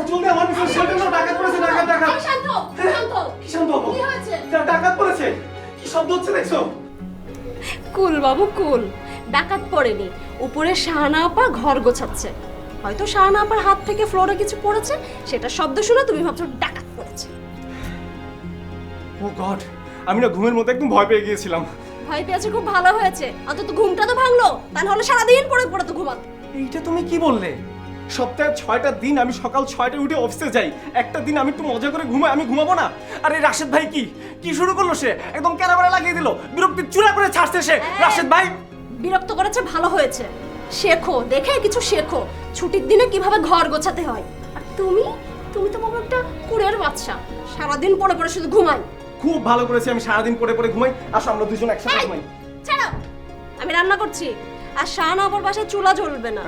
জলদি আমার পিছনে শেল্টার নাও, ডাকাত পড়েছে, ডাকাত। এই শান্ত, শান্ত। কি শান্ত হবো? কি হয়েছে? ডাকাত পড়েছে। কি শব্দ হচ্ছে দেখছো? কুল বাবু কুল, ডাকাত পড়েনি, উপরে শাহানা আপা ঘর গোছাচ্ছে। হয়তো শাহানা আপার হাত থেকে ফ্লোরে কিছু পড়েছে, সেটা শব্দ শুনে তুমি ভাবছো ডাকাত পড়েছে। ও গড, আমি না ঘুমের মধ্যে একদম ভয় পেয়ে গিয়েছিলাম। ভয় পেয়েছে, খুব ভালো হয়েছে, অন্তত ঘুমটা তো ভাঙলো, তা নাহলে সারাদিন পড়ে পড়ে তো ঘুমাত। এইটা তুমি কি বললে? সপ্তাহে 6টা দিন আমি সকাল 6টায় উঠে অফিসে যাই, একটা দিন আমি একটু মজা করে ঘুমাই, আমি ঘুমাবো না? আরে রাশেদ ভাই কি শুরু করলো সে? একদম ক্যারাবারে লাগিয়ে দিল, বিরক্তি চূড়া করে ছাড়ছে সে। রাশেদ ভাই বিরক্ত করেছে, ভালো হয়েছে, শেখো, দেখে কিছু শেখো, ছুটির দিনে কিভাবে ঘর গোছাতে হয়। আর তুমি তুমি তো বাবা একটা কুড়ের বাচ্চা, সারাদিন পড়ে পড়ে শুধু ঘুমাই। খুব ভালো করেছি, আমি সারাদিন পড়ে পড়ে ঘুমাই, আসো আমরা দুজন একসাথে ঘুমাই। ছাড়ো, আমি রান্না করছি, আর শাহানা আপার বাসায় চুলা জ্বলবে না।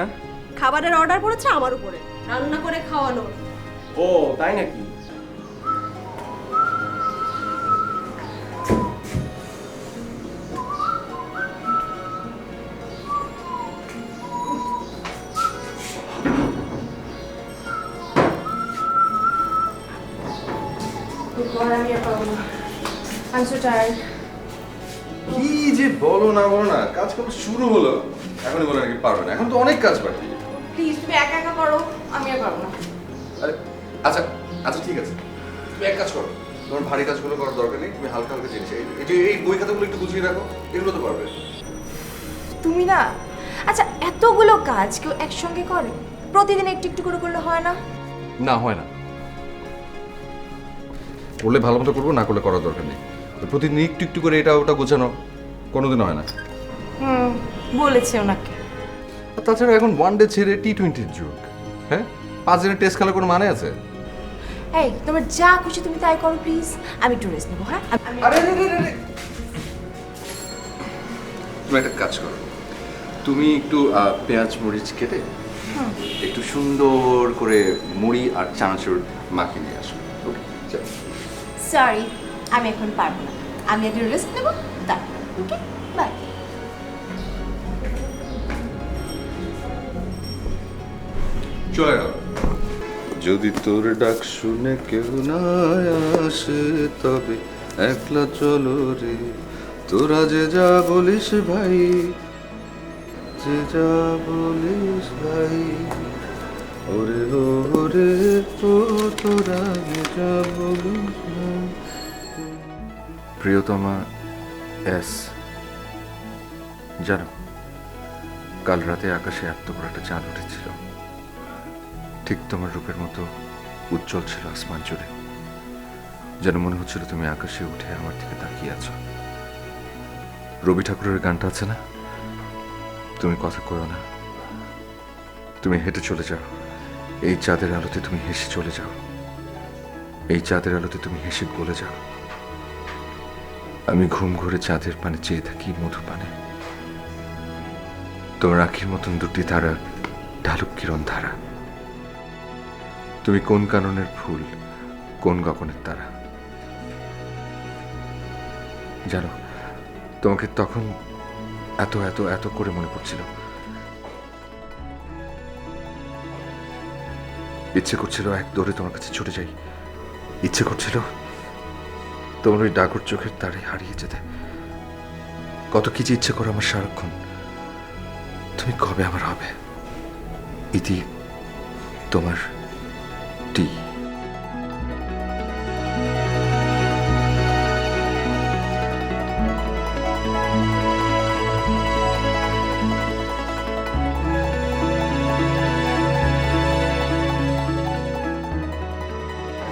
খাবারের অর্ডার পড়েছে আমার উপরে, রান্না করে খাওয়ানো। ও তাই নাকি? কি যে বলো না কাজ কবে শুরু হলো এখনই বলে নাকি পারবে না? এখন তো অনেক কাজ বাকি। প্লিজ তুমি একা একা করো, আমি আর পারবো না। আরে আচ্ছা আচ্ছা ঠিক আছে, তুমি এক কাজ করো, তোমার ভারী কাজগুলো করার দরকার নেই, তুমি হালকা হালকা জিনিস এই যে এই বই খাতাগুলো একটু গুছিয়ে রাখো, এগুলো তো পারবে। তুমি না, আচ্ছা এতগুলো কাজ কেউ একসঙ্গে করে? প্রতিদিন একটু একটু করে করলে হয় না? না হয় না, করলে ভালো মতো করবো, না করলে করার দরকার নেই। প্রতিদিন একটু একটু করে এটা ওটা গোছানো কোনোদিন হয় না। বলেছে ওনাকে। আর তাছাড়া এখন ওয়ানডে ছেড়ে T20 যুগ, হ্যাঁ 5 দিনের টেস্ট খেলার কোনো মানে আছে? এই তোমার যা খুশি তুমি তাই করো প্লিজ, আমি একটু রেস্ট নেবো। হ্যাঁ আরে তুমি একটা কাজ করো, তুমি একটু পেঁয়াজ মরিচ কেটে একটু সুন্দর করে মুড়ি আর চানাচুর মাখিয়ে নিয়ে আসো। ওকে চল। সরি, আমি এখন পারবো না, আমি একটু রেস্ট নেবো, তারপর ওকে বাই। চলে গেল। যদি তোর ডাক শুনে কেউ না আসে তবে একলা চলো রে, তোরা যে যা বলিস ভাই, যে যা বলিস ভাই, ওরে ওরে ও তোরা যে যা বলিস ভাই। প্রিয়তমা এস, জানো কাল রাতে আকাশে এত বড় একটা চাঁদ উঠেছিল, ঠিক তোমার রূপের মতো উজ্জ্বল ছিল আসমান জুড়ে, যেন মনে হচ্ছিল তুমি আকাশে উঠে আমার দিকে তাকিয়ে আছো। রবি ঠাকুরের গানটা আছে না, তুমি কথা কইও না, তুমি হেঁটে চলে যাও, এই চাঁদের আলোতে তুমি হেসে চলে যাও, এই চাঁদের আলোতে তুমি হেসে গলে যাও। আমি ঘুম ঘুরে চাঁদের পানে চেয়ে থাকি মধু পানে, তোমার আখির মতন দুটি ধারা ঢালুক কিরণ ধারা। তুমি কোন কাননের ফুল, কোন গগনের তারা। জানো তোমাকে তখন এত এত এত করে মনে পড়ছিল, ইচ্ছে করছিল এক দৌড়ে তোমার কাছে ছুটে যাই, ইচ্ছে করছিল তোমার ওই ডাগর চোখের তারে হারিয়ে যেতে। কত কি যে ইচ্ছে করে আমার সারাক্ষণ, তুমি কবে আমার হবে। ইতি তোমার টি।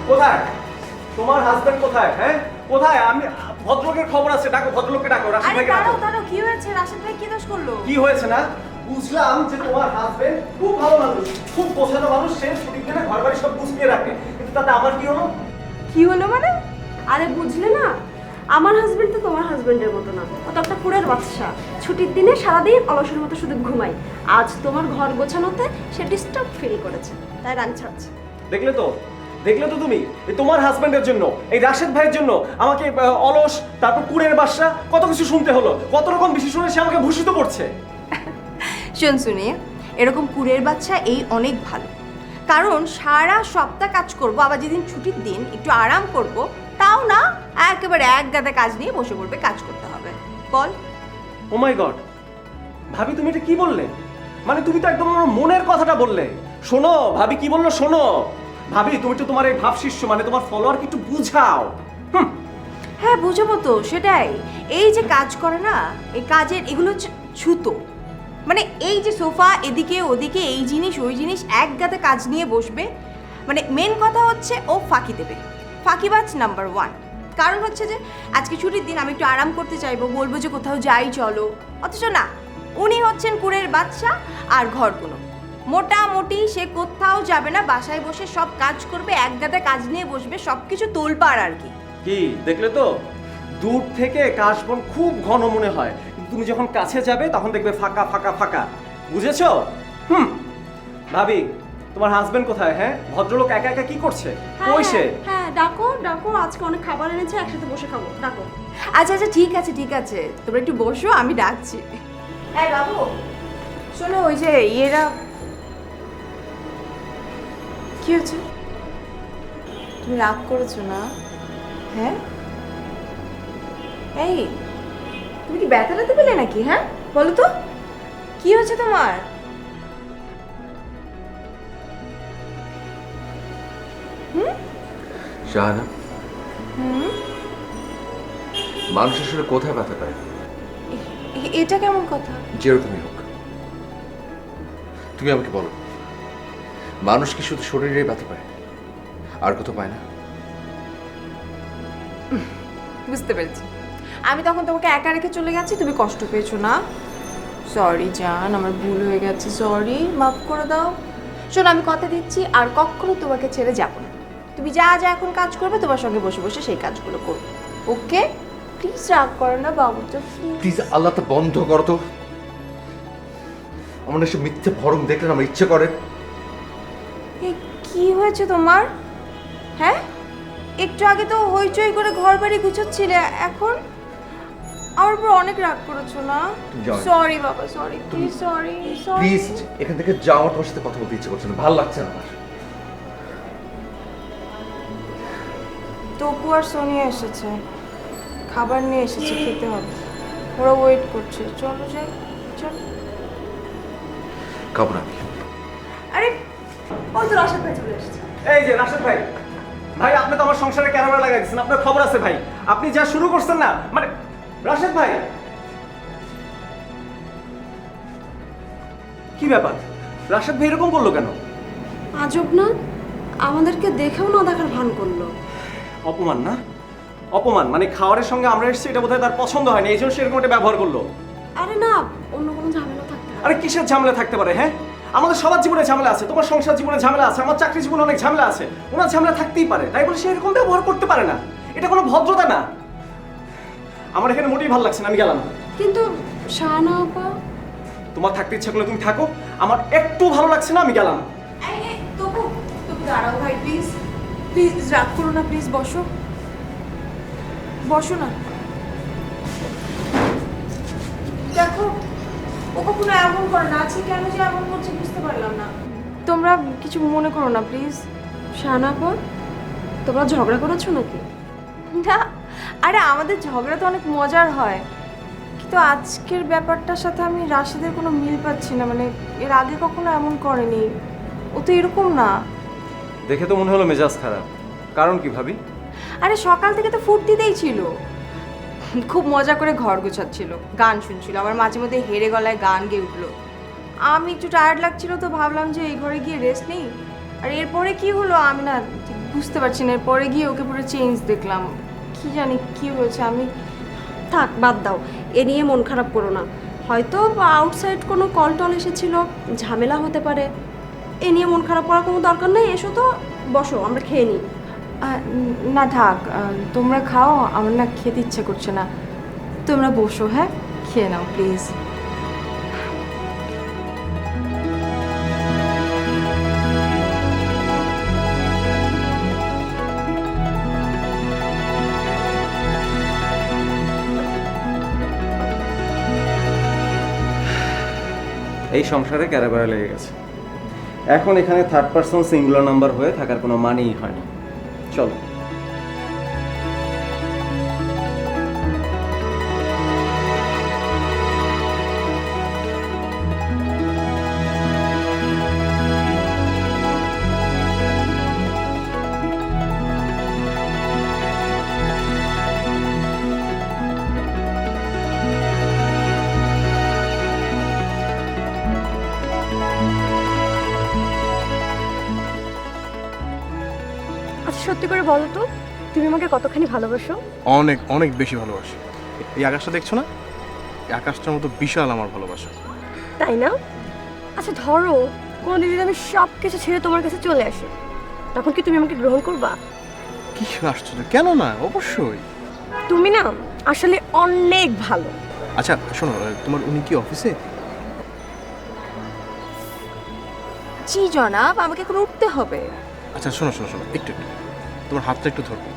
কোথায় তোমার হাজবেন্ড? কোথায়? হ্যাঁ কোথায়? আমি ভদ্রলোকের খবর আছে, ডাকো ভদ্রলোককে, ডাকো রাশেদ আরে ভাইকে ডাকো। দাঁড়াও দাঁড়াও, কি হয়েছে? রাশেদ ভাই কি দোষ করলো? কি হয়েছে না? বুঝলাম যে তোমার হাজবেন্ড খুব ভালো মানুষ, খুব গোছানো মানুষ, সে ছুটির দিনে ঘর বাড়ি সব গুছিয়ে রাখে, কিন্তু তাতে আমার কি হলো? কি হলো মানে? আরে বুঝলে না, আমার হাজবেন্ড তো তোমার হাজবেন্ডের মতো না, ও তো একটা কুড়ের বাচ্চা, ছুটির দিনে সারাদিন অলসের মতো শুধু ঘুমাই। আজ তোমার ঘর গোছানোতে সে ডিস্টার্ব ফিল করেছে, তাই রাগ ছাড়ছে। দেখলে তো, দেখলে তো তুমি, এই তোমার হাজবেন্ডের জন্য, এই রাশেদ ভাইয়ের জন্য আমাকে অলস, তারপর কুড়ের বাসা, কত কিছু শুনতে হলো, কত রকম বিষয় শুনে সে আমাকে ভূষিত করছে। শোন শুনি, এরকম কুড়ের বাচ্চা এই অনেক ভালো, কারণ সারা সপ্তাহ কাজ করব, আবার যেদিন ছুটির দিন একটু আরাম করব, তাও না, একেবারে এক গাদা কাজ নিয়ে বসে পড়বে, কাজ করতে হবে। বল। ও মাই গড, ভাবি তুমি এটা কি বললে? মানে তুমি তো একদম আমার মনের কথাটা বললে। শোনো ভাবি কি বললো শোনো। ভাবি তুমি তো তোমার এই ভাব শিষ্য, মানে তোমার ফলোয়ারকে একটু বুঝাও। হ্যাঁ বুঝাবো তো, সেটাই। এই যে কাজ করে না, এই কাজের এগুলো হচ্ছে ছুতো। মানে এই যে সোফা, এদিকে ওদিকে এই জিনিস ওই জিনিস, এক গাদা কাজ নিয়ে বসবে। মানে মেন কথা হচ্ছে ও ফাঁকি দেবে, ফাঁকিবাজ নাম্বার 1। কারণ হচ্ছে যে আজকে ছুটির দিন, আমি একটু আরাম করতে চাইবো, বলবো যে কোথাও যাই চলো, অথচ না, উনি হচ্ছেন কুড়ের বাচ্চা আর ঘরগুলো। মোটামুটি সে কোথাও যাবে না, বাসায় বসে সব কাজ করবে, এক গাদা কাজ নিয়ে বসবে, সব কিছু তোলপাড় আর কি। কি দেখলে তো, দূর থেকে কাশবন খুব ঘন মনে হয়, কিন্তু তুমি যখন কাছে যাবে তখন দেখবে ফাঁকা ফাঁকা ফাঁকা। বুঝেছো? ভাবি তোমার হাজবেন্ড কোথায়? হ্যাঁ, ভদ্রলোক একা একা কি করছে? কই সে? হ্যাঁ ডাকো ডাকো, আজকে অনেক খাবার এনেছে, একসাথে বসে খাবো, ডাকো। আচ্ছা আচ্ছা, ঠিক আছে ঠিক আছে, তোমরা একটু বসো, আমি ডাকছি। এই বাবু শোনো, ওই যে ইয়েরা কি হচ্ছে? তুমি রাগ করেছো না? হ্যাঁ, এই তুমি কি ব্যথা টাতে পেলে নাকি? হ্যাঁ বলো তো, কি হচ্ছে তোমার? শাহানা, মানুষ আসলে কোথায় ব্যথা পায়? এটা কেমন কথা? যেরকমই হোক, তুমি আমাকে বলো, মানুষ কি শুধু শরীরে ব্যথা পায়, আর কোথাও পায় না? বুঝতে পেরেছি। আমি তখন তোমাকে একা রেখে চলে গেছি, তুমি কষ্ট পেয়েছো না? সরি জান, আমার ভুল হয়ে গেছে, সরি, মাফ করে দাও। শোনো, আমি কথা দিচ্ছি আর কখনো তোমাকে ছেড়ে যাব না। তুমি যা যা এখন কাজ করবে, তোমার সঙ্গে বসে বসে সেই কাজগুলো করবে, ওকে? প্লিজ রাগ করো না বাবু, তো প্লিজ আল্লাহ, তো বন্ধ করো তো। আমার এসব মিথ্যে ভরম দেখলে আমার ইচ্ছে করে। কি হয়েছে তোমার? হ্যাঁ, একটু আগে তো হইচই করে ঘর বাড়ি গুছোচ্ছিলে, এখন আমার উপর অনেক রাগ করেছো না? যাও। সরি বাবা, sorry, please, sorry sorry. Please এখান থেকে যাও, আমার তোমার সাথে কথা বলতে ইচ্ছে করছে না, ভালো লাগছে না আমার। তপু আর সোনিয়া এসেছে, খাবার নিয়ে এসেছে, খেতে হবে, ওরা ওয়েট করছে। চলো যাই, চলো। খাবো না আমি। আরে ওই তো রাশেদ ভাই চলে এসেছে। এই যে রাশেদ ভাই, ভাই আপনি তো আমার সংসারে ক্যামেরা লাগাই দিচ্ছেন, আপনার খবর আছে ভাই। আপনি যা শুরু করছেন না, মানে রাশেদ ভাই কি ব্যাপার? রাশেদ ভাই এরকম করলো কেন? আজব না, আমাদেরকে দেখেও না দেখার ভান করলো। অপমান না, অপমান। মানে খাওয়ারের সঙ্গে আমরা এসেছি, এটা বোধহয় তার পছন্দ হয়নি, এই জন্য সেরকম একটা ব্যবহার করলো। আরে না, অন্য কোনো ঝামেলা থাকতে পারে। আরে কিসের ঝামেলা থাকতে পারে? হ্যাঁ, আমাদের সবার জীবনে ঝামেলা আছে, তোমার সংসার জীবনে ঝামেলা আছে, আমার চাকরি জীবনে অনেক ঝামেলা আছে, ওনার ঝামেলা থাকতেই পারে, তাই বলে সে এরকম ব্যবহার করতে পারে না। এটা কোনো ভদ্রতা না। আমার এখানে মোটেই ভালো লাগছে না, আমি গেলাম। কিন্তু শাহানা আপা, তোমার থাকতে ইচ্ছা করলে তুমি থাকো, আমার একটু ভালো লাগছে না, আমি গেলাম। এই তপু, তপু দাঁড়াও ভাই, প্লিজ প্লিজ, রাগ করো না, প্লিজ বসো, বসো না। দেখো, ও কখনো এমন করে না, আজকে কেন যে এমন করছে বুঝতে পারলাম না। তোমরা কিছু মনে করো না প্লিজ। শাহানা আপা, তোমরা ঝগড়া করেছো নাকি? না, আরে আমাদের ঝগড়া তো অনেক মজার হয়, কিন্তু আজকের ব্যাপারটার সাথে আমি রাশেদের কোনো মিল পাচ্ছি না। মানে এর আগে কখনো এমন করেনি, ও তো এরকম না। দেখে তো মনে হলো মেজাজ খারাপ। কারণ কি ভাবি? আরে সকাল থেকে তো ফুর্তিতেই ছিল, খুব মজা করে ঘর গোছাচ্ছিল, গান শুনছিল, আবার মাঝে মধ্যে হেরে গলায় গান গেয়ে উঠলো। আমি একটু টায়ার্ড লাগছিল তো ভাবলাম যে এই ঘরে গিয়ে রেস্ট নেই। আর এরপরে কি হলো আমি না ঠিক বুঝতে পারছি না, এরপরে গিয়ে ওকে পুরো চেঞ্জ দেখলাম, কি জানি কি হয়েছে। আমি থাক, বাদ দাও, এ নিয়ে মন খারাপ করো না। হয়তো আউটসাইড কোনো কল টল এসেছিল, ঝামেলা হতে পারে, এ নিয়ে মন খারাপ করার কোনো দরকার নেই। এসো তো, বসো, আমরা খেয়ে নিই। না থাক, তোমরা খাও, আমার না খেতে ইচ্ছে করছে না, তোমরা বসো, হ্যাঁ খেয়ে নাও প্লিজ। এই সংসারে ক্যারাবেড়া লেগে গেছে। এখন এখানে থার্ড পারসন সিঙ্গুলার নাম্বার হয়ে থাকার কোনো মানেই হয়নি। চলো। আচ্ছা সত্যি করে বলো তো, তুমি আমাকে কতখানি ভালোবাসো? অনেক অনেক বেশি ভালোবাসি। এই আকাশটা দেখছো না, এই আকাশটার মতো বিশাল আমার ভালোবাসা। তাই না? আচ্ছা ধরো কোনোদিন যদি আমি সব কিছু ছেড়ে তোমার কাছে চলে আসি, তখন কি তুমি আমাকে গ্রহণ করবা? কি আশ্চর্য, কেন না, অবশ্যই। তুমি না আসলে অনেক ভালো। আচ্ছা শোনো, তোমার উনি কি অফিসে? জি জনাব, আমাকে এখন উঠতে হবে। আচ্ছা শোনো শোনো শোনো, একটু একটু তোমার হাতটা একটু ধরবো।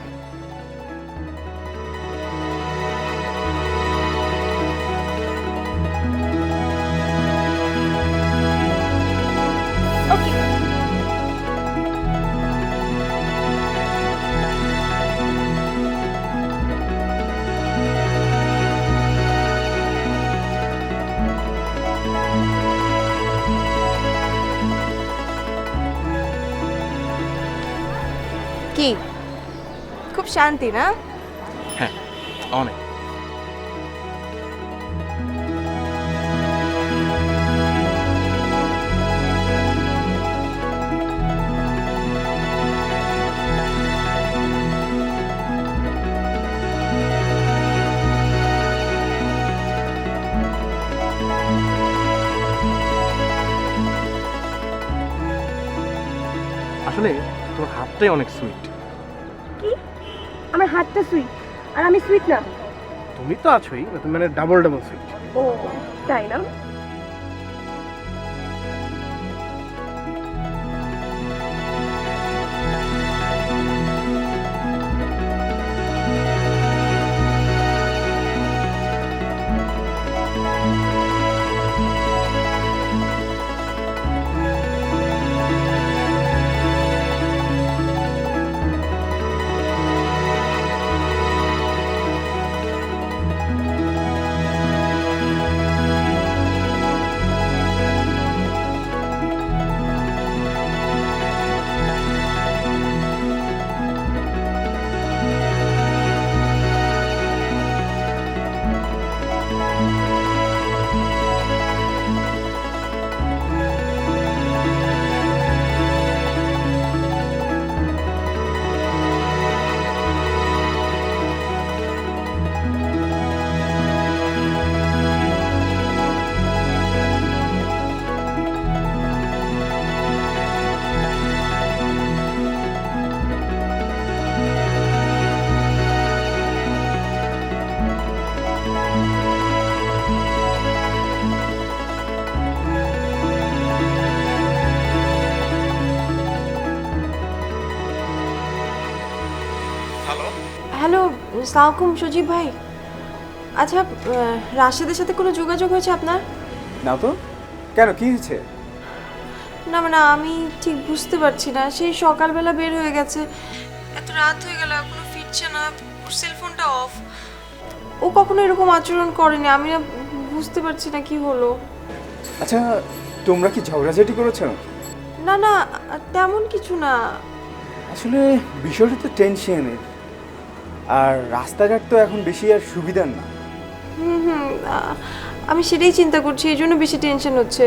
ওকে। কি খুব শান্তি না? হ্যাঁ অনেক। আসলে তোমার হাতটাই অনেক সুইট। কি? আমার হাতটা সুইট আর আমি সুইট না? তুমি তো আছোই, তুমি মানে ডাবল ডাবল সুইট। ও তাই না? হ্যালো, সালামালাইকুম সজীব ভাই। আচ্ছা রাশেদের সাথে কোনো যোগাযোগ হয়েছে আপনার? না তো, কেন, কি হয়েছে? না মানে আমি ঠিক বুঝতে পারছি না, সেই সকালবেলা বের হয়ে গেছে, এত রাত হয়ে গেল এখনো ফিরছে না, ওর সেলফোনটা অফ। ও কখনো এরকম আচরণ করেনি, আমি না বুঝতে পারছি না কি হলো। আচ্ছা তোমরা কি ঝগড়াঝাটি করেছো? না না, তেমন কিছু না। আসলে বিষয়টা তো টেনশনের, আর রাস্তাঘাট তো এখন বেশি আর সুবিধার না। আমি সেটাই চিন্তা করছি, এই জন্য বেশি টেনশন হচ্ছে।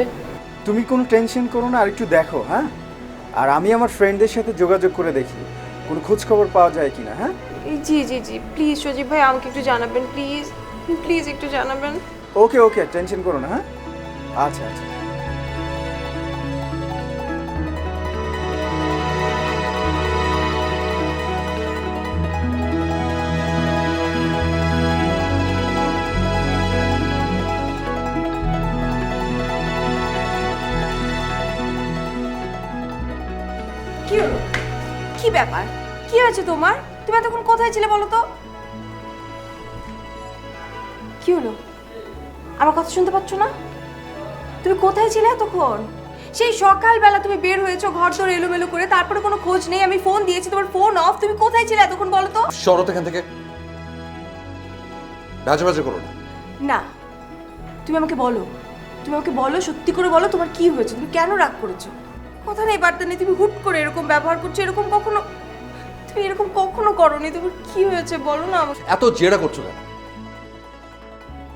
তুমি কোনো টেনশন করো না, আর একটু দেখো, হ্যাঁ? আর আমি আমার ফ্রেন্ডদের সাথে যোগাযোগ করে দেখি কোনো খোঁজ খবর পাওয়া যায় কিনা। হ্যাঁ জি জি জি, প্লিজ সজীব ভাই আমাকে একটু জানাবেন, প্লিজ প্লিজ একটু জানাবেন। ওকে ওকে, টেনশন করো না। হ্যাঁ আচ্ছা আচ্ছা। কি হলো? কি ব্যাপার? কি হয়েছে তোমার? তুমি এতক্ষণ কোথায় ছিলে বলো তো? কি হলো? আমার কথা শুনতে পাচ্ছ না? তুমি কোথায় ছিলে এতক্ষণ? সেই সকালবেলা তুমি বের হয়েছো ঘর তোর এলোমেলো করে, তারপরে কোনো খোঁজ নেই। আমি ফোন দিয়েছি, তোমার ফোন অফ। তুমি কোথায় ছিলে এতক্ষণ বলো তো? শরৎ এখান থেকে বাজে বাজে করো না। না, তুমি আমাকে বলো, তুমি আমাকে বলো, সত্যি করে বলো তোমার কি হয়েছে, তুমি কেন রাগ করেছো? কথা নেই বার্তা নেই, তুমি হুট করে এরকম ব্যবহার করছো। তুমি এরকম কখনো করোনি। তোমার কি হয়েছে বলো না আমাকে। এত জেরা করছো কেন?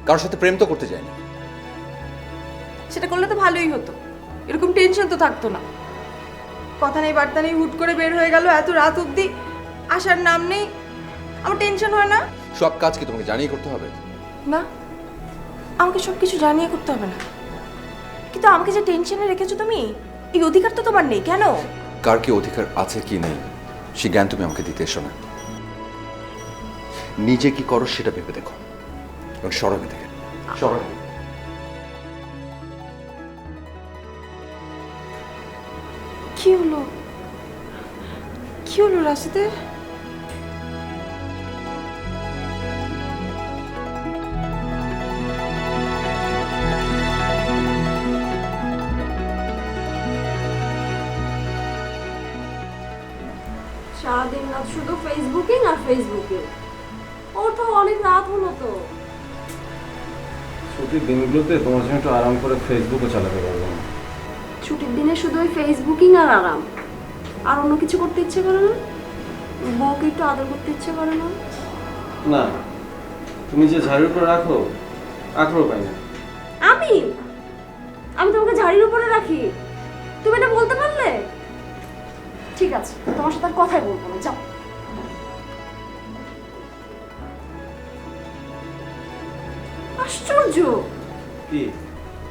কারোর সাথে প্রেম তো করতে যায়নি। সেটা করলে তো ভালোই হতো, এরকম টেনশন তো থাকতো না। কথা নেই বার্তা নেই, হুট করে বের হয়ে গেল, এত রাত অবধি আসার নাম নেই। আমার টেনশন হয় না? সব কাজ কি তোমাকে জানিয়ে করতে হবে? না, আমাকে সব কিছু জানিয়ে করতে হবে না, কিন্তু আমাকে যে টেনশনে রেখেছো তুমি, এই অধিকার তো তোমার নেই। কেন? কার কি অধিকার আছে কি নেই সে জ্ঞান তুমি আমাকে দিতে এসো না। নিজে কি করো সেটা ভেবে দেখো। এবং সরবে থেকে সরবে। কি হলো? কি হলো রাশিদের? সারাদিন রাত শুধু ফেসবুকিং আর ফেসবুকিং। ওঠো, অনেক রাত হলো তো। ছুটির দিনগুলোতে তোমার জন্য একটু আরাম করে ফেসবুকও চালাতে পারবো না। ছুটির দিনে শুধু ওই ফেসবুকিং আর আরাম, আর অন্য কিছু করতে ইচ্ছে করে না? বউকে একটু আদর করতে ইচ্ছে করে না? না, তুমি যে ঝাড়ুর উপর রাখো আগ্রহ পাই না। আমি আমি তোমাকে ঝাড়ির উপরে রাখি, তুমি এটা বলতে পারলে? ঠিক আছে, তোমার সাথে আর কথাই বলবো না, যাও। আশ্চর্য! কি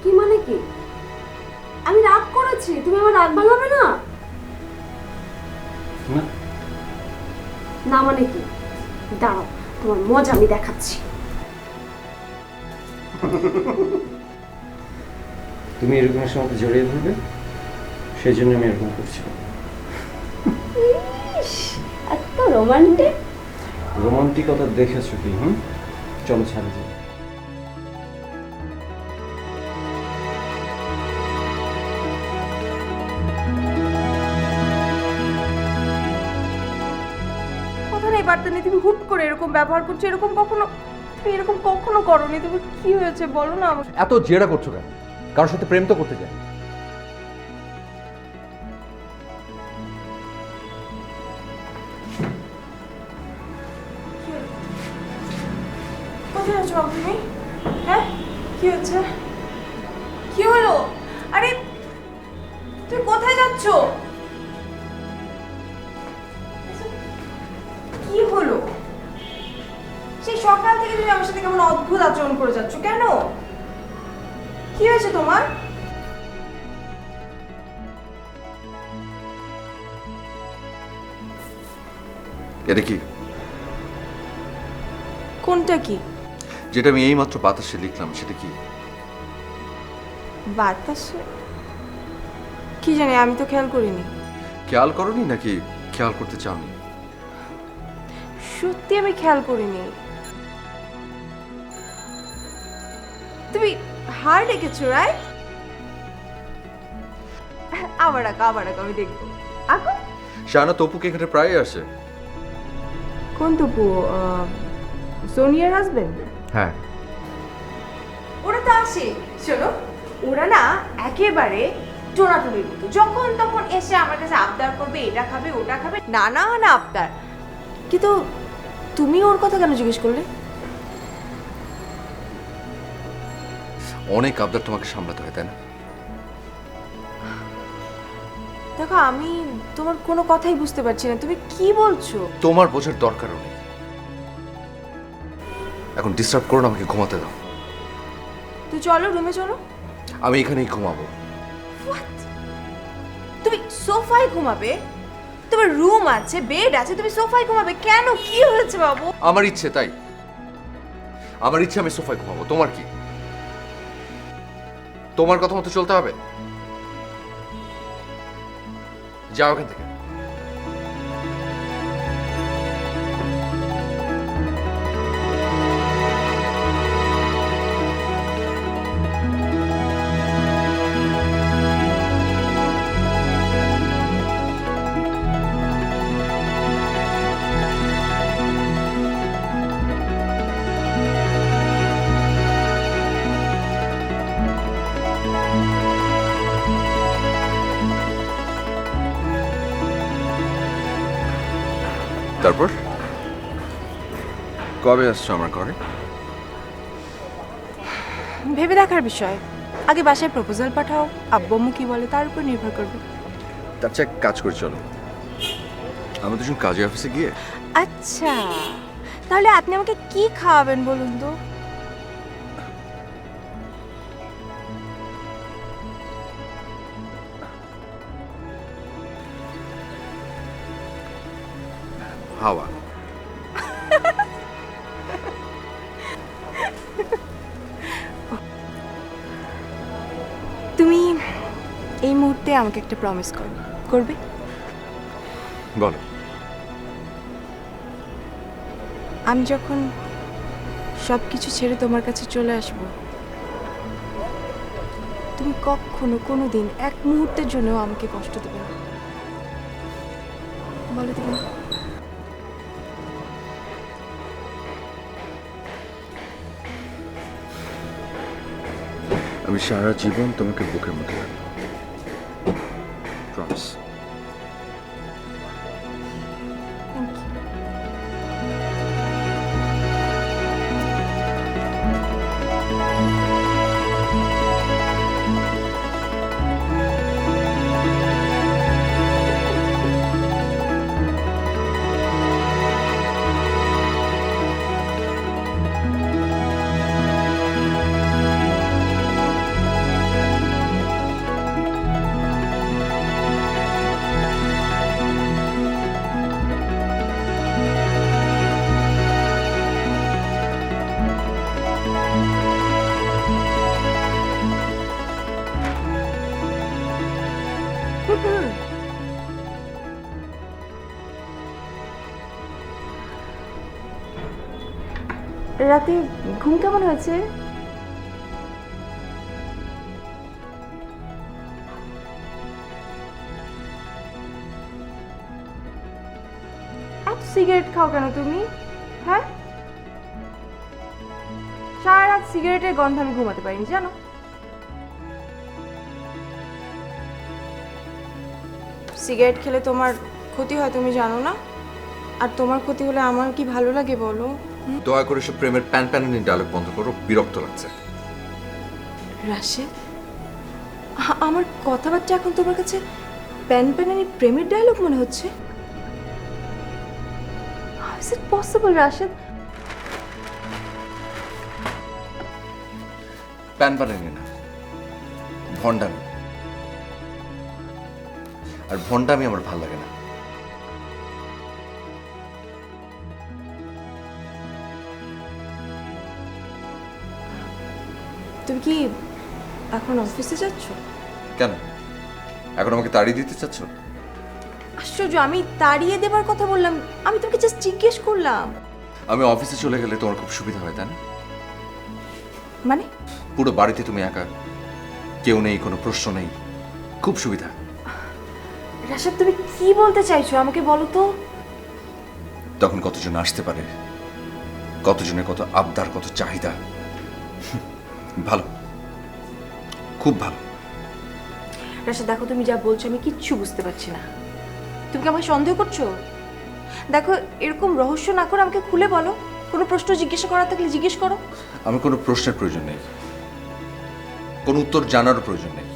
কি মানে কি? আমি রাগ করেছি, তুমি আমার রাগ ভাঙাবে না? না, না মানে কি? দাঁড়াও, তোমার মজা আমি দেখাচ্ছি। তুমি এরকম সময় জড়িয়ে ধরবে, সেই জন্য আমি এরকম করছি। ইস, এত রোমান্টিক। রোমান্টিকতা দেখেছো কি? চলো ছাড়া যাই। কথা নেই বার্তা নেই, তুমি হুট করে এরকম ব্যবহার করছো। তুমি এরকম কখনো করোনি। তুমি কি হয়েছে বলো না আমাকে। এত জেরা করছো কেন? কারোর সাথে প্রেম তো করতে যায়। কোথায় আছো বাবু তুমি? হ্যাঁ, কি হচ্ছে? কি হলো? আরে তুমি কোথায় যাচ্ছ? কি হলো? সেই সকাল থেকে তুমি আমার সাথে কেমন অদ্ভুত আচরণ করে যাচ্ছ কেন? কি হয়েছে তোমার? এটা কি? কোনটা কি? যেটা আমি এইমাত্র বাতাসে লিখলাম সেটা কি? বাতাসে? কি জানি, আমি তো খেয়াল করিনি। খেয়াল করোনি নাকি খেয়াল করতে চাওনি? সত্যি আমি খেয়াল করিনি। তুমি হার রেখেছো রাইট? আবার আঁকো, আমি দেখবো। আঁকো। শাহানা তপুকে এখানে প্রায় আসে। কোন তপু? সোনিয়ার হাজবেন্ড? হ্যাঁ। ওরা তো আসে। শোনো, ওরা না একেবারে টোনাটুনির মতো, যখন তখন এসে আমার কাছে আবদার করবে, এটা খাবে ওটা খাবে, নানা আবদার। কিন্তু তুমি ওর কথা কেন জিজ্ঞেস করলে? অনেক আবদার তোমাকে সামলাতে হয়, তাই না? দেখো, আমি তোমার কোনো কথাই বুঝতে পারছি না, তুমি কি বলছো? তোমার বোঝার দরকারও নেই। এখন ডিস্টার্ব করো না, আমাকে ঘুমাতে দাও। তুই চলো, রুমে চলো। আমি এখানেই ঘুমাবো। তুমি সোফায় ঘুমাবে? তোমার রুম আছে, বেড আছে, তুমি সোফায় ঘুমাবে কেন? কি হয়েছে বাবু? আমার ইচ্ছে, তাই আমার ইচ্ছে আমি সোফায় ঘুমাবো। তোমার কি? তোমার কথা মতো চলতে হবে? যাও এখান থেকে। তারপর কবে আসছো আমার ঘরে? ভেবে দেখার বিষয়। আগে বাসায় প্রপোজাল পাঠাও, আব্বু আম্মু কি বলে তার উপর নির্ভর করবে। তার চেয়ে এক কাজ করে চলো, আমরা দুজন কাজে অফিসে গিয়ে আচ্ছা, তাহলে আপনি আমাকে কি খাওয়াবেন বলুন তো? হাওয়া। তুমি এই মুহূর্তে আমাকে একটা প্রমিস করবে? বলো। আমি যখন সব কিছু ছেড়ে তোমার কাছে চলে আসব, তুমি কখনো কোনো দিন এক মুহূর্তের জন্য আমাকে কষ্ট দেবে না, বলে দেবে না? আমি সারা জীবন তোমাকে বুকের মধ্যে রাখবো, প্রমিস। Thank you. রাতে ঘুম কেমন হয়েছে? এত সিগারেট খাও কেন তুমি? হ্যাঁ, সারা রাত সিগারেটের গন্ধে আমি ঘুমাতে পারিনি জানো। সিগারেট খেলে তোমার ক্ষতি হয় তুমি জানো না, আর তোমার ক্ষতি হলে আমার কি ভালো লাগে বলো? দয়া করে সব প্রেমের প্যান প্যানানি ডায়লগ বন্ধ করো, বিরক্ত লাগছে। রাশেদ, আমার কথাবার্তা এখন তোমার কাছে প্যান প্যানানি প্রেমের ডায়লগ মনে হচ্ছে? How is it possible, Rashed? প্যান প্যানানি না, ভণ্ডামি। আর ভণ্ডামি আমার ভালো লাগে না। তুমি কি এখন অফিসে যাচ্ছ? কেন, এখন আমাকে তাড়িয়ে দিতে চাচ্ছ? আশ্চর্য, আমি তাড়িয়ে দেবার কথা বললাম, আমি তোমাকে জাস্ট জিজ্ঞেস করলাম। আমি অফিসে চলে গেলে তোমার খুব সুবিধা হয়, তাই না? মানে পুরো বাড়িতে তুমি একা, কেউ নেই, কোনো প্রশ্ন নেই, খুব সুবিধা। রাশেদ, তুমি কি বলতে চাইছো আমাকে বলো তো? তখন কতজন আসতে পারে, কতজনের কত আবদার, কত চাহিদা। ভালো, খুব ভালো। রাশেদ দেখো, তুমি যা বলছো আমি কিচ্ছু বুঝতে পারছি না। তুমি কি আমাকে সন্দেহ করছো? দেখো, এরকম রহস্য না করে আমাকে খুলে বলো। কোনো প্রশ্ন জিজ্ঞাসা করার থাকলে জিজ্ঞেস করো। আমার কোনো প্রশ্নের প্রয়োজন নেই, কোনো উত্তর জানারও প্রয়োজন নেই।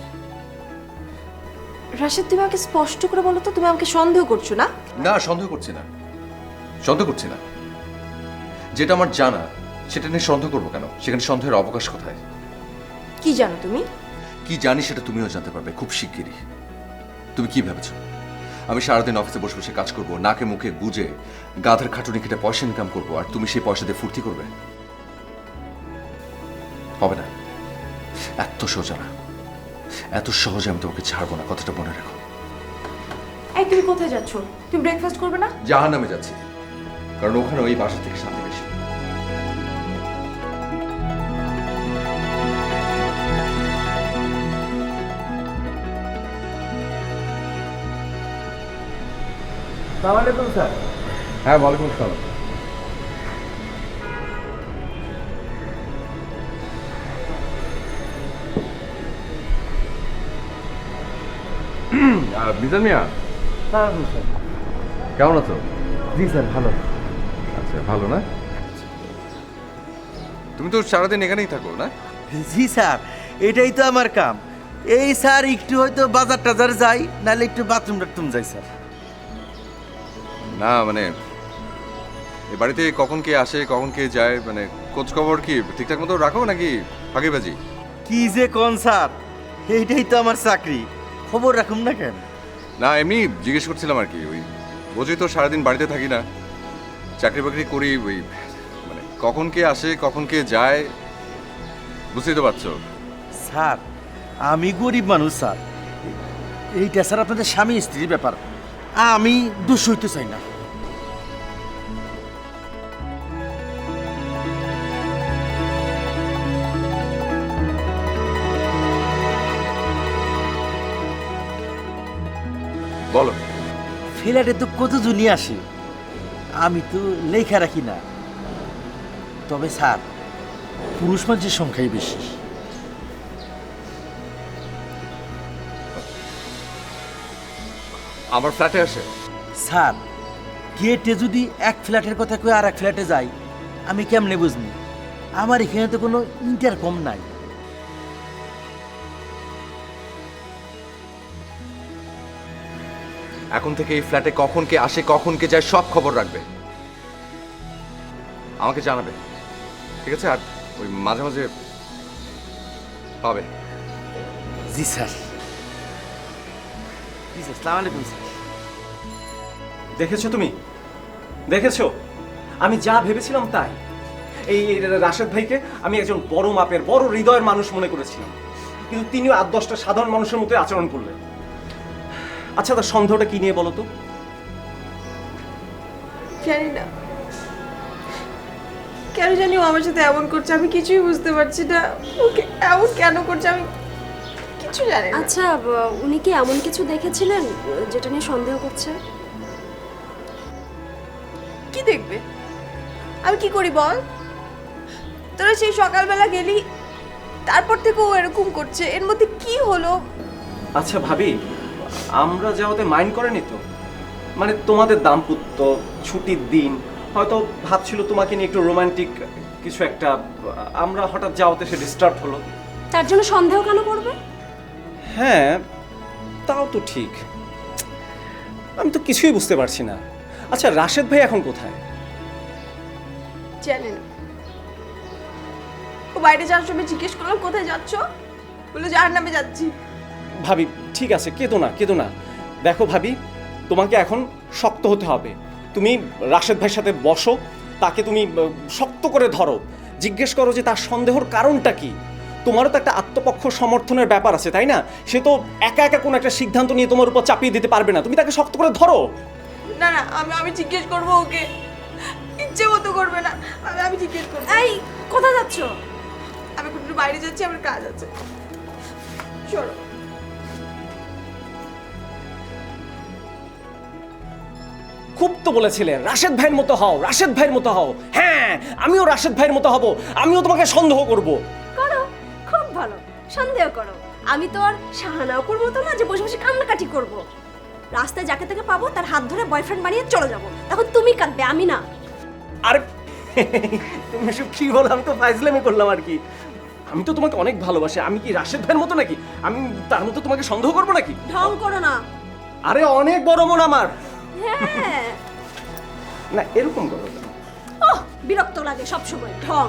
রাশেদ, তুমি আমাকে স্পষ্ট করে বলো তো, তুমি আমাকে সন্দেহ করছো না? না, সন্দেহ করছি না, সন্দেহ করছি না। যেটা আমার জানা সেটা নিয়ে সন্দেহ করবো কেন? সেখানে সন্দেহের অবকাশ কোথায়? কি জানো তুমি? কি জানি সেটা তুমিও জানতে পারবে খুব শিগগিরই। তুমি কি ভেবেছো আমি সারাদিন অফিসে বসে বসে কাজ করবো, নাকে মুখে গুজে গাধের খাটুনি খেটে পয়সা ইনকাম করবো, আর তুমি সেই পয়সা দিয়ে ফুর্তি করবে? হবে না, এত সোজা না, এত সহজে আমি তোমাকে ছাড়বো না, কথাটা মনে রাখো। এই তুমি কোথায় যাচ্ছো? তুমি ব্রেকফাস্ট করবে না? জাহান্নামে যাচ্ছি, কারণ ওখানে ওই বাসা থেকে শান্তি বেশি। সালাম আলাইকুম স্যার। হ্যাঁ, ওয়ালাইকুম আসসালাম। মিজান মিয়া, স্যার, কেমন আছো? জি স্যার ভালো। আচ্ছা ভালো না? তুমি তো সারাদিন এখানেই থাকো না? জি স্যার, এটাই তো আমার কাম। এই স্যার একটু হয়তো বাজার টাজার যাই, নাহলে একটু বাথরুম টাথরুম যাই স্যার। না মানে এ বাড়িতে কখন কে আসে কখন কে যায় মানে খোঁজ খবর কি ঠিকঠাক মতো রাখো নাকি ফাঁকিবাজি? কি যে কোন স্যার, এইটাই তো আমার চাকরি, খবর রাখুন না কেন? না এমনি জিজ্ঞেস করছিলাম আর কি, ওই বোঝই তো সারাদিন বাড়িতে থাকি না, চাকরি বাকরি করি, ওই মানে কখন কে আসে কখন কে যায় বুঝতেই তো পারছো। স্যার আমি গরিব মানুষ স্যার, এইটা স্যার আপনাদের স্বামী স্ত্রীর ব্যাপার, আমি দোষ হইতে চাই না। বলো। ফ্ল্যাটে তো কতজনই আসে, আমি তো লেখা রাখি না। তবে স্যার পুরুষ মানুষের সংখ্যাই বেশি। আমার ফ্ল্যাটে আসে? স্যার গেটে যদি এক ফ্ল্যাটের কথা কই আর এক ফ্ল্যাটে যাই, আমি কেমনে বুঝবি? আমার এখানে তো কোনো ইন্টারকম নাই। এখন থেকে এই ফ্ল্যাটে কখন কে আসে কখন কে যায় সব খবর রাখবে, আমাকে জানাবে, ঠিক আছে? আর ওই মাঝে মাঝে পাবে। জি স্যার। জি স্যার, আসসালামু আলাইকুম স্যার। দেখেছো তুমি, দেখেছো আমি যা ভেবেছিলাম তাই। এই রাশেদ ভাইকে আমি একজন বড় মাপের বড় হৃদয়ের মানুষ মনে করেছিলাম, কিন্তু তিনিও 8-10টা সাধারণ মানুষের মতো আচরণ করলেন। আচ্ছা তার সন্দেহটা কি নিয়ে বলো তো? জানি না কেন জানি ও আমার সাথে এমন করছে, আমি কিছুই বুঝতে পারছি না। ওকে এমন কেন করছে আমি কিছু জানি না। আচ্ছা উনি কি এমন কিছু দেখেছিলেন যেটা নিয়ে সন্দেহ করছে? কি দেখবে? আমি কি করি বল? তোরা সেই সকালবেলা গেলি, তারপর থেকে ও এরকম করছে, এর মধ্যে কি হলো? আচ্ছা ভাবি, আমরা যাওয়াতে মাইন্ড করেনি তো? মানে তোমাদের দাম্পত্য ছুটির দিন, হয়তো ভাবছিল তোমাকে নিয়ে একটু রোমান্টিক কিছু একটা, আমরা হঠাৎ যাওয়াতে সে ডিস্টার্ব হলো। তার জন্য সন্দেহ কেন করবে? হ্যাঁ তাও তো ঠিক, আমি তো কিছুই বুঝতে পারছি না। আচ্ছা রাশেদ ভাই এখন কোথায়? জানি না। ও বাইরে যাওয়ার সময় জিজ্ঞেস করলাম কোথায় যাচ্ছ, বলে জাহান্নামে যাচ্ছি। ভাবি ঠিক আছে, কেঁদো না কেঁদো না। দেখো ভাবি, তোমাকে এখন শক্ত হতে হবে। তুমি রাশেদ ভাইয়ের সাথে বসো, তাকে তুমি শক্ত করে ধরো, জিজ্ঞেস করো যে তার সন্দেহর কারণটা কি। তোমারও তো একটা আত্মপক্ষ সমর্থনের ব্যাপার আছে, তাই না? সে তো একা একা কোনো একটা সিদ্ধান্ত নিয়ে তোমার উপর চাপিয়ে দিতে পারবে না, তুমি তাকে শক্ত করে ধরো। না না, আমি জিজ্ঞেস করবো ওকে, ইচ্ছে মতো করবে না। আমি জিজ্ঞেস করবো। এই কোথায় যাচ্ছ? আমি একটু বাইরে যাচ্ছি, আমার কাজ আছে। চলো। খুব তো বলেছিলে রাশেদ ভাইয়ের মতো হও, রাশেদ ভাইয়ের মতো হও। হ্যাঁ আমিও রাশেদ ভাইয়ের মতো হব, আমিও তোমাকে সন্দেহ করব। করো, খুব ভালো, সন্দেহ করো। আমি তো আর শাহানাওকুর মতো না যে বসে বসে কান্নাকাটি করব। রাস্তায় যাকে তাকে পাবো তার হাত ধরে বয়ফ্রেন্ড বানিয়ে চলে যাব, তখন তুমি কাঁদবে, আমি না। আরে তুমি এসব কি বলো? আমি তো ফাইজলামি করলাম আর কি। আমি তো তোমাকে অনেক ভালোবাসি, আমি কি রাশেদ ভাইয়ের মতো নাকি? আমি তার মতো তোমাকে সন্দেহ করবো নাকি? ঢং করো না। আরে অনেক বড় মন আমার। হ্যাঁ না এরকম করো না। ওহ বিরক্ত লাগে সব সময় ঢং।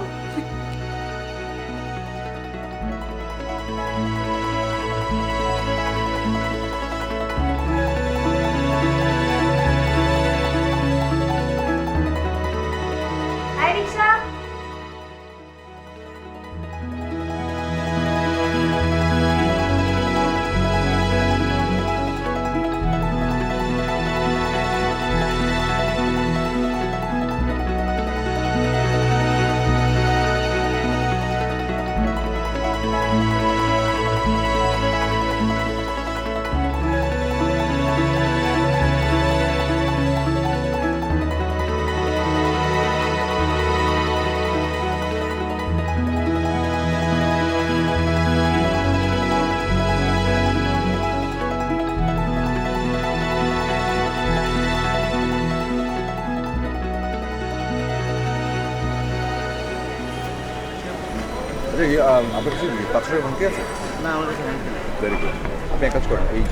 আপনার কাছে পাথরের ভাঙতি আছে? না আমার কাছে ভাঙতি নেই। Very good. আপনি এক কাজ করেন, এই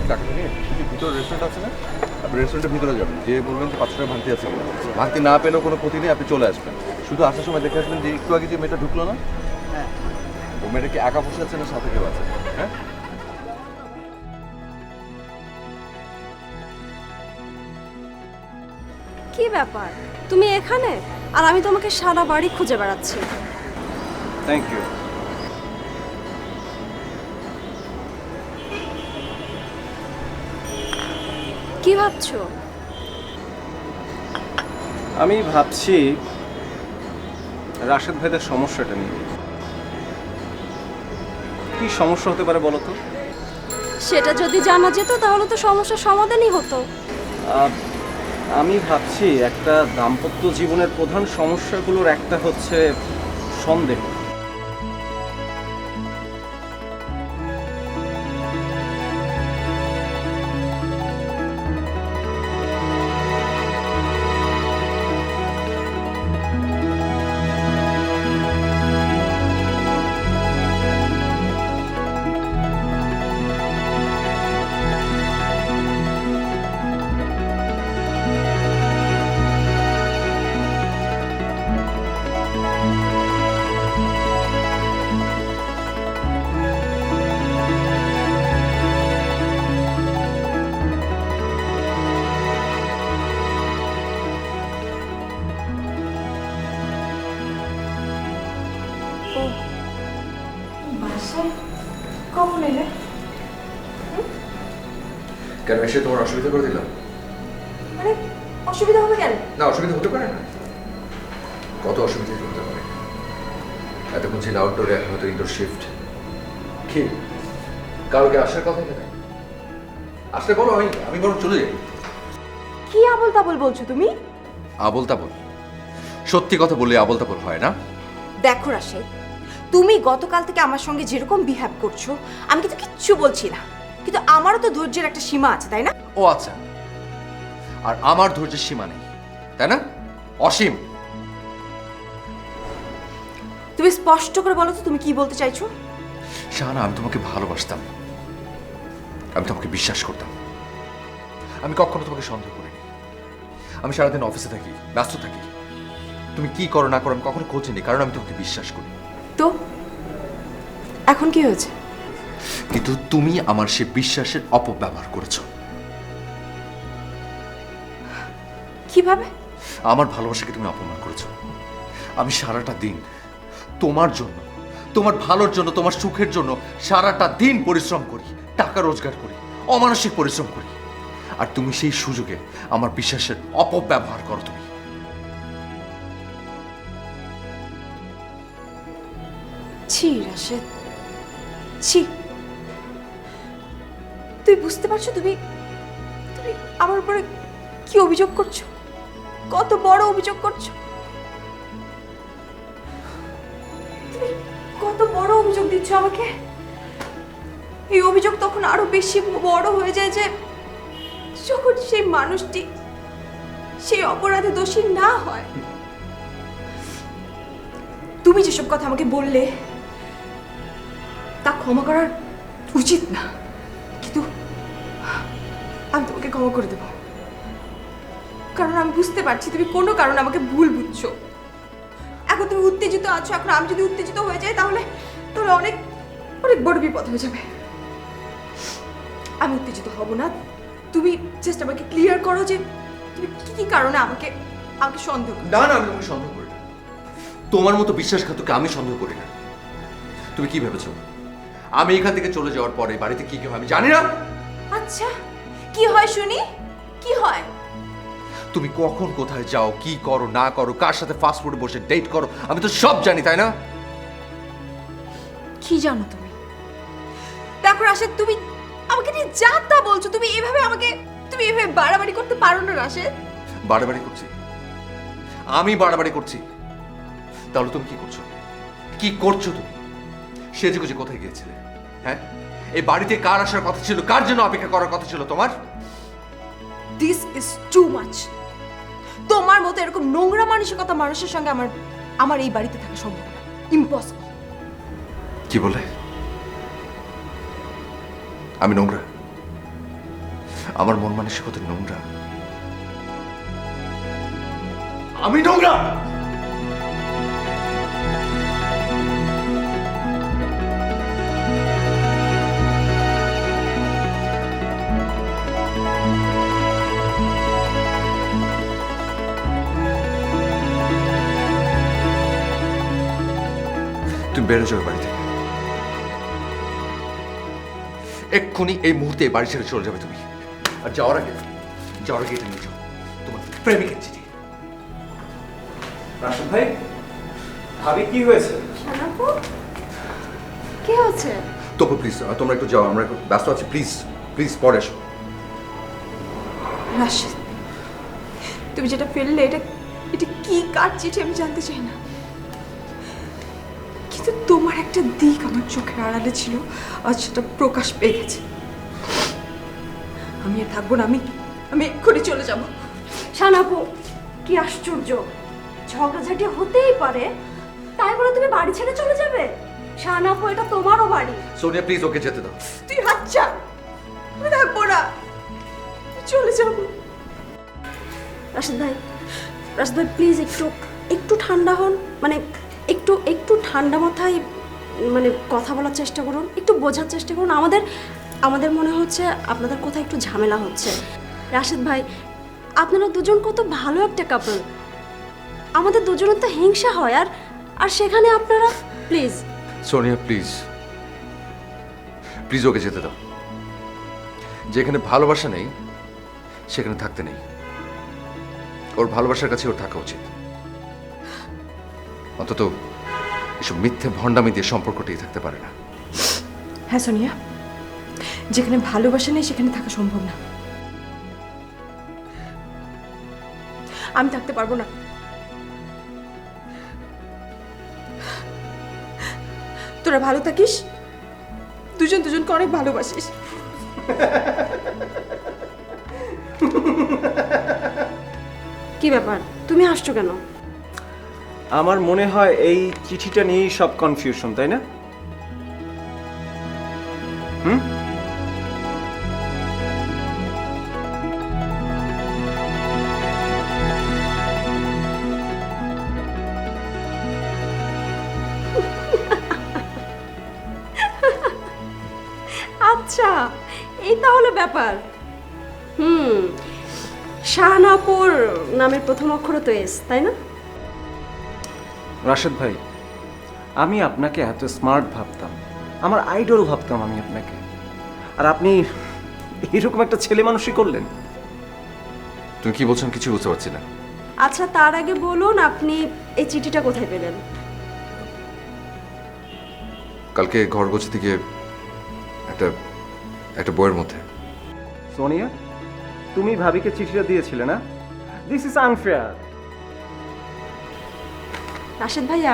টাকাটা নিয়ে ভিতরে রেস্টুরেন্ট আছে না, আপনি রেস্টুরেন্টের ভিতরে যাবেন, যে বলবেন যে পাথরের ভাঙতি আছে কিনা। ভাঙতি না পেলেও কোনো ক্ষতি নেই, আপনি চলে আসবেন। শুধু আসার সময় দেখে আসবেন যে একটু আগে যে মেয়েটা ঢুকলো না, হ্যাঁ ও মেয়েটা কি একা বসে আছে না সাথে কেউ আছে? হ্যাঁ, কি ব্যাপার, তুমি এখানে আর আমি তোমাকে সারা বাড়ি খুঁজে বেড়াচ্ছি। Thank you. কি ভাবছো? আমি ভাবছি রাশেদ ভাইদের সমস্যাটা নিয়ে। কি সমস্যা হতে পারে বলো তো? সেটা যদি জানা যেত তাহলে তো সমস্যার সমাধানই হতো। আমি ভাবছি একটা দাম্পত্য জীবনের প্রধান সমস্যাগুলোর একটা হচ্ছে সন্দেহ। কেন এসে তোমার অসুবিধা করে দিলাম? মানে অসুবিধা হবে কেন? না, অসুবিধা হতে পারে না। কত অসুবিধা হতে পারে। এতক্ষণ ছিল আউটডোরে, এখন হয়তো ইনডোর শিফট। কি কালকে আসার কথা কেন? আসলে বলো, আমি বরং চলে যাই। কি আবল তাবল বলছো তুমি? আবল তাবল? সত্যি কথা বললে আবল তাবল হয় না? দেখো রাশেদ, তুমি গতকাল থেকে আমার সঙ্গে যেরকম বিহেভ করছো আমি কিন্তু কিচ্ছু বলছি না, কিন্তু আমারও তো ধৈর্যের একটা সীমা আছে, তাই না? ও আচ্ছা, আর আমার ধৈর্যের সীমা নেই, তাই না? অসীম। তুমি স্পষ্ট করে বলো তো তুমি কি বলতে চাইছো? শাহানা, আমি তোমাকে ভালোবাসতাম, আমি তোমাকে বিশ্বাস করতাম, আমি কখনো তোমাকে সন্দেহ করিনি। আমি সারাদিন অফিসে থাকি, ব্যস্ত থাকি, তুমি কি করো না করো আমি কখনো খোঁজ নিই, কারণ আমি তোমাকে বিশ্বাস করি। তো এখন কি হয়েছে? কিন্তু তুমি আমার সে বিশ্বাসের অপব্যবহার করেছো। কিভাবে? আমার ভালোবাসাকে তুমি অপমান করেছো। আমি সারাটা দিন তোমার জন্য, তোমার ভালোর জন্য, তোমার সুখের জন্য সারাটা দিন পরিশ্রম করি, টাকা রোজগার করি, অমানসিক পরিশ্রম করি, আর তুমি সেই সুযোগে আমার বিশ্বাসের অপব্যবহার করো। তুমি ছি রাশেদ, ছি। তুই বুঝতে পারছো তুমি তুমি আমার উপরে কি অভিযোগ করছো? কত বড় অভিযোগ করছো? তুমি কত বড় অভিযোগ দিচ্ছ আমাকে? এই অভিযোগ তখন আরো বেশি বড় হয়ে যায় যে যখন সেই মানুষটি সেই অপরাধে দোষী না হয়। তুমি যেসব কথা আমাকে বললে তা ক্ষমা করার উচিত না, কিন্তু আমি তোমাকে ক্ষমা করে দেব, কারণ আমি বুঝতে পারছি তুমি কোনো কারণে আমাকে ভুল বুঝছো। এখন তুমি উত্তেজিত আছো, এখন আমি যদি উত্তেজিত হয়ে যাই তাহলে তাহলে অনেক অনেক বড় বিপদ হয়ে যাবে। আমি উত্তেজিত হব না। তুমি জাস্ট আমাকে ক্লিয়ার করো যে তুমি কি কি কারণে আমাকে আমাকে সন্দেহ করছো। না না, আমি তোমাকে সন্দেহ করি না, তোমার মতো বিশ্বাসঘাতককে আমি সন্দেহ করি না। তুমি কি ভেবেছো আমি এখান থেকে চলে যাওয়ার পরে বাড়িতে কি কি হয় আমি জানি না? আচ্ছা, কি হয় শুনি, কি হয়? তুমি কখন কোথায় যাও, কি করো না করো, কার সাথে ফাস্ট ফুডে বসে ডেট করো, আমি তো সব জানি, তাই না? কি জানো তুমি? দেখো রাশেদ, তুমি আমাকে নিয়ে যা তা বলছো, তুমি এভাবে বাড়াবাড়ি করতে পারো না রাশেদ। বাড়াবাড়ি করছি? আমি বাড়াবাড়ি করছি? তাহলে তুমি কি করছো? কি করছো তুমি? সেজে গুজে কোথায় গিয়েছিলে? হ্যাঁ, এই বাড়িতে কার আসার কথা ছিল, কার জন্য অপেক্ষা করার কথা ছিল তোমার? This is too much. তোমার মতো এরকম নোংরা মানসিকতা মানুষের সঙ্গে আমার এই বাড়িতে থাকা সম্ভব না, ইম্পসিবল। কি বলে? আমি নোংরা? আমার মন মানসিকতা নোংরা? আমি নোংরা? তুমি বেরো যাবে বাড়ি থেকে। এক্ষুনি এই মুহূর্তে এই বাড়ি ছেড়ে চলে যাবে তুমি। আর যাওয়ার আগে এটা নিয়ে যাও, তোমার প্রেমিকের চিঠি। রাশেদ ভাই, ভাবি কি হয়েছে? শানাপু কি হচ্ছে? তবু প্লিজ তোমরা একটু যাও, আমরা একটু ব্যস্ত আছি। প্লিজ প্লিজ পরে এসো। রাশেদ, তুমি যেটা ফেললে এটা এটা কি কার চিঠি আমি জানতে চাই না, কিন্তু তোমার একটা দিক আমার চোখের আড়ালে ছিল, আজ সেটা প্রকাশ পেয়ে গেছে। আমি আর থাকবো না, আমি এক্ষুনি চলে যাব। শানাপু কি আশ্চর্য, ঝগড়াঝাটি হতেই পারে, তাই বলে তুমি বাড়ি ছেড়ে চলে যাবে? শানাপু, এটা তোমারও বাড়ি। সোনিয়া প্লিজ ওকে যেতে দাও। তুই হাত ছাড়, আমি থাকবো না, আমি চলে যাব। রাশেদ ভাই, রাশেদ ভাই প্লিজ একটু ঠান্ডা হন, মানে একটু ঠান্ডা মাথায় মানে কথা বলার চেষ্টা করুন, একটু বোঝার চেষ্টা করুন। আমাদের মনে হচ্ছে আপনাদের কোথাও একটু ঝামেলা হচ্ছে। রাশেদ ভাই, আপনারা দুজন কত ভালো একটা কাপল, আমাদের দুজনের তো হিংসা হয়, আর সেখানে আপনারা please. Sonia please please okay যেতে দাও। যেখানে ভালোবাসা নেই সেখানে থাকতে নেই। ওর ভালোবাসার কাছে ওর থাকা উচিত। অন্তত এসব মিথ্যে ভণ্ডামি দিয়ে সম্পর্কটি থাকতে পারে না। হ্যাঁ সোনিয়া, যেখানে ভালোবাসা নেই সেখানে থাকা সম্ভব না। আমি থাকতে পারবো না। তোরা ভালো থাকিস, দুজনকে অনেক ভালোবাসিস। কি ব্যাপার, তুমি হাসছো কেন? আমার মনে হয় এই চিঠিটা নিয়েই সব কনফিউশন, তাই না? হুম? আচ্ছা, এই তাহলে ব্যাপার। শাহানাপুর নামের প্রথম অক্ষর তো এস, তাই না? রাশেদ ভাই, আমি আপনাকে এত স্মার্ট ভাবতাম, আমার আইডল ভাবতাম আমি আপনাকে, আর আপনি এরকম একটা ছেলে মানুষই করলেন। তুমি কি বলছেন কিছু বুঝতে পারছি না। আচ্ছা, তার আগে বলুন আপনি এই চিঠিটা কোথায় পেলেন? কালকে ঘর গোছাতে গিয়ে একটা বইয়ের মধ্যে। সোনিয়া, তুমি ভাবিকে চিঠিটা দিয়েছিলে না? This is unfair. রাশেদ ভাইয়া,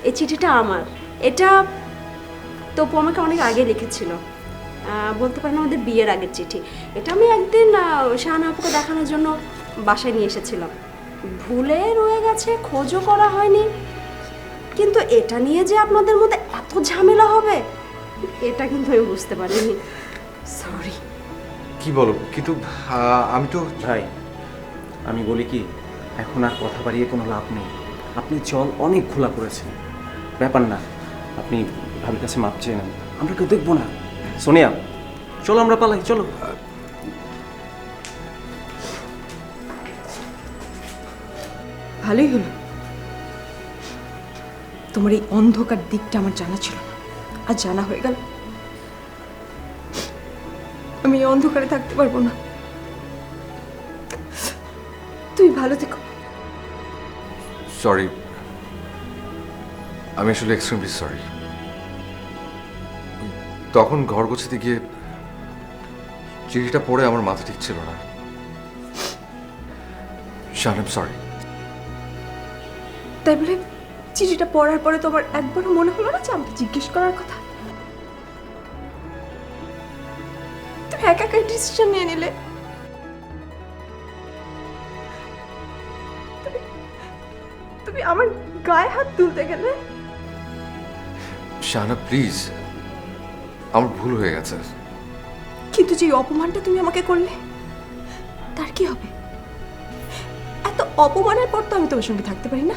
এই চিঠিটা আমার। এটা তপু আমাকে অনেক আগে লিখেছিল, বলতে পারেন আমাদের বিয়ের আগের চিঠি। এটা আমি একদিন শাহানা আপুকে দেখানোর জন্য বাসায় নিয়ে এসেছিলাম। ভুলে রয়ে গেছে, খোঁজও করা হয়নি। কিন্তু এটা নিয়ে যে আপনাদের মধ্যে এত ঝামেলা হবে এটা কিন্তু আমি বুঝতে পারিনি। সরি। কি বলো? কিন্তু আমি তো ভাই, আমি বলি কি, এখন আর কথা বাড়িয়ে কোনো লাভ নেই। আপনি জল অনেক ঘোলা করেছেন, ব্যাপার না। আপনি ভাবির কাছে মাপ চেয়ে নেন, আমরা কেউ দেখবো না। সোনিয়া, চলো আমরা পালাই, চলো। ভালোই হলো, তোমার এই অন্ধকার দিকটা আমার জানা ছিল না, আর জানা হয়ে গেল। আমি এই অন্ধকারে থাকতে পারবো না। তুই ভালো থেকো। সরি, আমি আসলে এক্সট্রিমলি সরি। তখন ঘর গোছাতে গিয়ে চিঠিটা পড়ে আমার মাথা ঠিক ছিল না। শান, আই এম সরি। তাই বলে চিঠিটা পড়ার পরে তোমার একবারও মনে হলো না যে আমাকে জিজ্ঞেস করার কথা? তুমি একা একাই ডিসিশন নিয়ে নিলে। তুমি আমার গায়ে হাত তুলতে গেলে। শাহানা প্লিজ, আমার ভুল হয়ে গেছে। কিন্তু যে অপমানটা তুমি আমাকে করলে তার কি হবে? এত অপমানের পর তো আমি তোমার সঙ্গে থাকতে পারি না,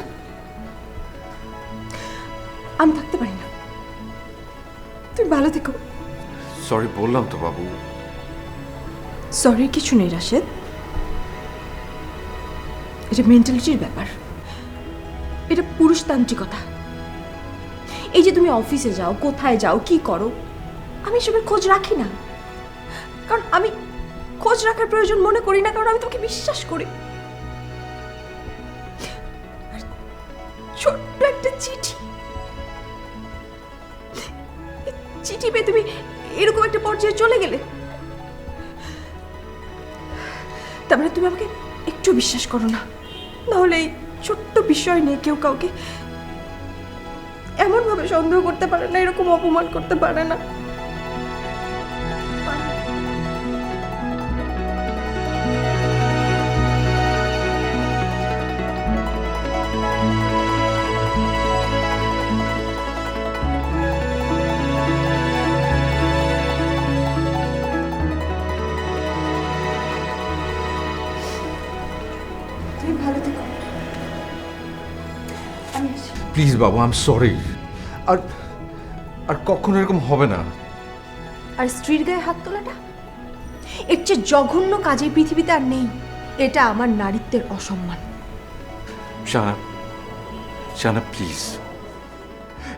আমি থাকতে পারি না। তুমি ভালো থেকো। সরি বললাম তো বাবু। সরির কিছু নেই রাশেদ, এটা মেন্টালিটির ব্যাপার, এটা পুরুষতান্ত্রিকতা। এই যে তুমি অফিসে যাও, কোথায় যাও, কি করো, আমি এসবের খোঁজ রাখি না, কারণ আমি খোঁজ রাখার প্রয়োজন মনে করি না, কারণ আমি তোমাকে বিশ্বাস করি। আর ছোট্ট একটা চিঠি, এই চিঠি পেয়ে তুমি এরকম একটা পর্যায়ে চলে গেলে, তার মানে তুমি আমাকে একটু বিশ্বাস করো না। নাহলে এই ছোট্ট বিষয় নিয়ে কেউ কাউকে এমন ভাবে সন্দেহ করতে পারে না, এরকম অপমান করতে পারে না। তুমি ভালো থেকো, আমি আসি। Please Babu, I am sorry. আর আর কখনো এরকম হবে না। আর স্ত্রীর গায়ে হাত তোলাটা, এর চেয়ে জঘন্য কাজে পৃথিবীতে আর নেই। এটা আমার নারীত্বের অসম্মান। শাহানা, শাহানা প্লিজ,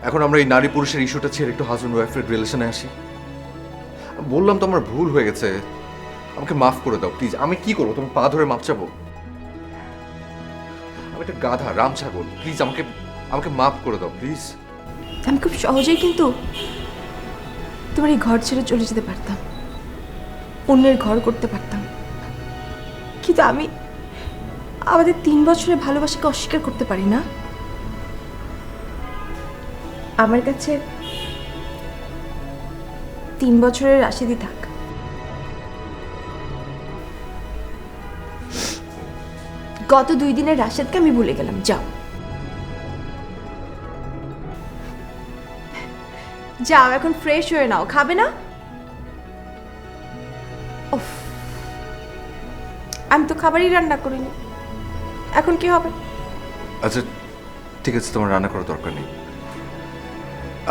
এখন আমরা এই নারী পুরুষের ইস্যুটা ছেড়ে একটু হাজব্যান্ড ওয়াইফের রিলেশনে আসি। বললাম তো আমার ভুল হয়ে গেছে, আমাকে মাফ করে দাও প্লিজ। আমি কি করবো, তোমার পা ধরে মাপ চাবো? আমি একটা গাধা, রাম ছাগল। প্লিজ আমাকে আমাকে মাফ করে দাও প্লিজ। আমি খুব সহজেই কিন্তু তোমার এই ঘর ছেড়ে চলে যেতে পারতাম, অন্যের ঘর করতে পারতাম, কিন্তু আমি আমাদের 3 বছরের ভালোবাসাকে অস্বীকার করতে পারি না। আমার কাছে 3 বছরের রাশিদই থাক। গত 2 দিনের রাশেদকে আমি ভুলে গেলাম, যাও যাও, এখন ফ্রেশ হয়ে নাও। খাবে না? উফ, আমি তো খাবারই রান্না করিনি, এখন কি হবে? আচ্ছা ঠিক আছে, তোমার রান্না করার দরকার নেই।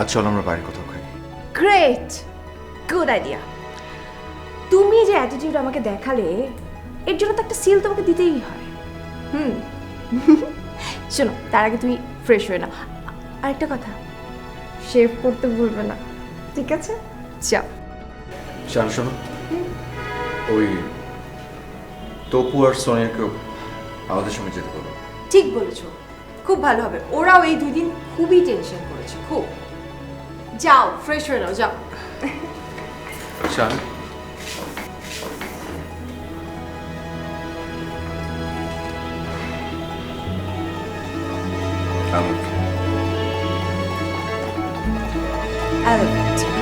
আজ চল আমরা বাইরে কোথাও খাই। Great, good idea. তুমি যে অ্যাটিটিউড আমাকে দেখালে, এর জন্য তো একটা সিল তোমাকে দিতেই হয়। শোনো, তার আগে তুমি ফ্রেশ হয়ে নাও। আরেকটা কথা, শেভ করতে ভুলবে না, ঠিক আছে? যাও। শাহানা শোনো, ওই তপু আর সোনিয়াকেও আমাদের সঙ্গে যেতে বলো। ঠিক বলেছো, খুব ভালো হবে। ওরাও এই 2 দিন খুবই টেনশন করেছে, খুব। যাও, ফ্রেশ হয়ে নাও, যাও। Shahana, I love you. I love it.